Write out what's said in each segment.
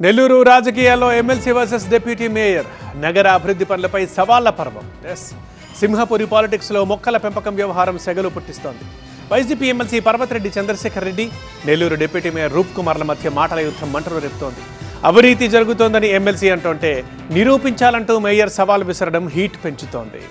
నెల్లూరు రాజకీయాల్లో MLC versus deputy mayor నగర అభివృద్ధి పనులపై సవాళ్ల పర్వం. సింహపురి పాలిటిక్స్లో మొక్కల పెంపకం వ్యవహారం సెగలు పుట్టిస్తోంది. YCP MLC Parvathireddy Chandrasekhar Reddy, Nellore deputy mayor Roop కుమార్ల మధ్య మాటల యుద్ధం మంటలు రేపుతోంది. అవినీతి జరుగుతోందని ఎమ్మెల్సీ అంటుంటే నిరూపించాలంటూ మేయర్ సవాల్ విసరడం హీట్ పెంచుతోంది.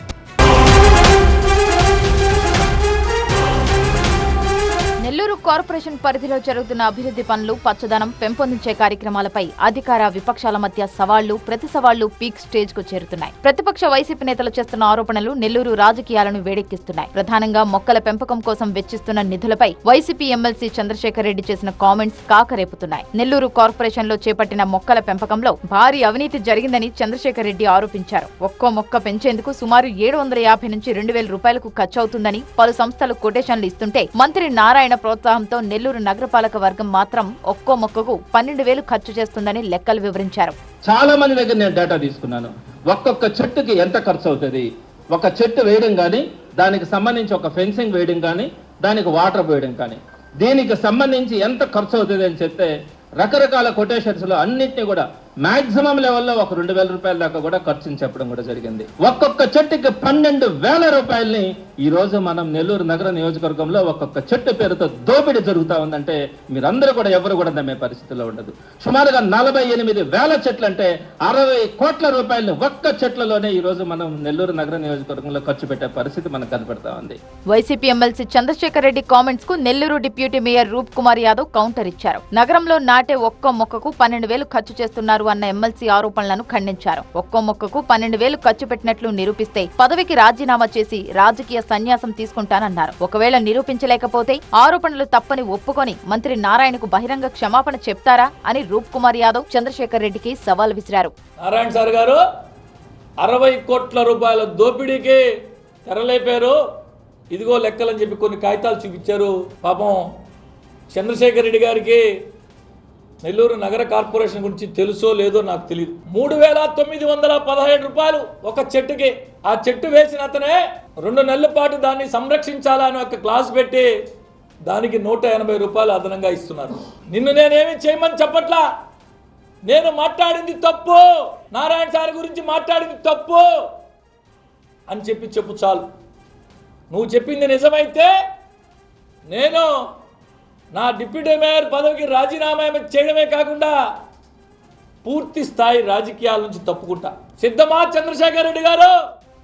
నెల్లూరు కార్పొరేషన్ పరిధిలో జరుగుతున్న అభివృద్ధి పనులు, పచ్చదనం పెంపొందించే కార్యక్రమాలపై అధికార విపక్షాల మధ్య సవాళ్లు, ప్రతి సవాళ్లు పీక్ స్టేజ్ కు చేరుతున్నాయి. ప్రతిపక్ష వైసీపీ నేతలు చేస్తున్న ఆరోపణలు నెల్లూరు రాజకీయాలను వేడెక్కిస్తున్నాయి. ప్రధానంగా మొక్కల పెంపకం కోసం వెచ్చిస్తున్న నిధులపై వైసీపీ ఎమ్మెల్సీ చంద్రశేఖర్ రెడ్డి చేసిన కామెంట్స్ కాకరేపుతున్నాయి. నెల్లూరు కార్పొరేషన్ లో చేపట్టిన మొక్కల పెంపకంలో భారీ అవినీతి జరిగిందని చంద్రశేఖర్ రెడ్డి ఆరోపించారు. ఒక్కో మొక్క పెంచేందుకు సుమారు 750 నుంచి 2000 రూపాయలకు ఖర్చవుతుందని పలు సంస్థలు కొటేషన్లు ఇస్తుంటే మంత్రి నారాయణ ప్రోత్సాహంతో నెల్లూరు నగరపాలక వర్గం మాత్రం ఒక్కో మొక్కకు 12,000 ఖర్చు చేస్తుందని లెక్కలు వివరించారు. చాలా మంది దగ్గర నేను డేటా తీసుకున్నాను. ఒక్కొక్క చెట్టుకి ఎంత ఖర్చు అవుతుంది, ఒక చెట్టు వేయడం కానీ, దానికి సంబంధించి ఒక ఫెన్సింగ్ వేయడం కానీ, దానికి వాటర్ వేయడం కానీ, దీనికి సంబంధించి ఎంత ఖర్చు అవుతుంది అని చెప్తే రకరకాల కొటేషన్స్ లో అన్నింటినీ కూడా మాక్సిమం లెవెల్లో ఒక 2,000 రూపాయల దాకా కూడా ఖర్చుని చెప్పడం కూడా జరిగింది. ఒక్కొక్క చెట్టుకి 12,000 రూపాయలని ఈ రోజు మనం నెల్లూరు నగర నియోజకవర్గంలో ఒక్కొక్క చెట్టు పేరుతో దోపిడీ జరుగుతా ఉందంటే మీరందరూ కూడా ఎవరు కూడా నమ్మే పరిస్థితిలో ఉండదు. సుమారుగా 48,000 చెట్లు అంటే 60 కోట్ల రూపాయలని ఒక్క చెట్లలోనే ఈ రోజు మనం నెల్లూరు నగర నియోజకవర్గంలో ఖర్చు పెట్టే పరిస్థితి మనకు కనపడతా ఉంది. వైసీపీ ఎమ్మెల్సీ చంద్రశేఖర్ రెడ్డి కామెంట్స్ కు Nellore deputy mayor Roop Kumar Yadav counter ఇచ్చారు. నగరంలో నాటే ఒక్కో మొక్కకు 12,000 ఖర్చు చేస్తున్నారు అన్న ఎమ్మెల్సీ ఆరోపణలను ఖండించారు. ఒక్కో మొక్కకు 12,000 ఖర్చు పెట్టినట్లు నిరూపిస్తే పదవికి రాజీనామా చేసి రాజకీయ సన్యాసం తీసుకుంటానన్నారు. ఒకవేళ నిరూపించలేకపోతే ఆరోపణలు తప్పని ఒప్పుకొని మంత్రి నారాయణకు బహిరంగ క్షమాపణ చెప్తారా అని రూప్ కుమార్ యాదవ్ చంద్రశేఖర్ రెడ్డికి సవాల్ విసిరారు. నారాయణ సార్ గారు 60 కోట్ల రూపాయల దోపిడీకి తెరలేపారు, ఇదిగో లెక్కలని చెప్పి కొన్ని కాగితాలు చూపించారు. పాపం చంద్రశేఖర్ రెడ్డి గారికి నెల్లూరు నగర కార్పొరేషన్ గురించి తెలుసో లేదో నాకు తెలియదు. 3,917 రూపాయలు ఒక చెట్టుకి. ఆ చెట్టు వేసిన అతనే 2 నెలల పాటు దాన్ని సంరక్షించాలని ఒక క్లాస్ పెట్టి దానికి 180 రూపాయలు అదనంగా ఇస్తున్నారు. నిన్ను నేనేమి చేయమని చెప్పట్లా, నేను మాట్లాడింది తప్పు, నారాయణ సార్ గురించి మాట్లాడింది తప్పు అని చెప్పు చాలు. నువ్వు చెప్పింది నిజమైతే నేను నా డిప్యూటీ మేయర్ పదవికి రాజీనామా చేయడమే కాకుండా పూర్తి స్థాయి రాజకీయాల నుంచి తప్పుకుంటా. సిద్ధమా చంద్రశేఖర్ రెడ్డి గారు?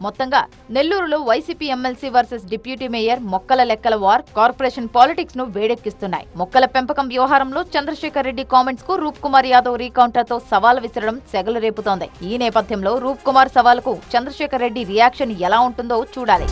మొత్తంగా నెల్లూరులో YCP MLC versus deputy mayor మొక్కల లెక్కల వార్ కార్పొరేషన్ పాలిటిక్స్ ను వేడెక్కిస్తున్నాయి. మొక్కల పెంపకం వ్యవహారంలో చంద్రశేఖర్ రెడ్డి కామెంట్స్ కు రూప్ కుమార్ యాదవ్ రీకౌంటర్ తో సవాల్ విసరడం సెగలు రేపుతోంది. ఈ నేపథ్యంలో రూప్ కుమార్ సవాల్ కు చంద్రశేఖర్ రెడ్డి రియాక్షన్ ఎలా ఉంటుందో చూడాలి.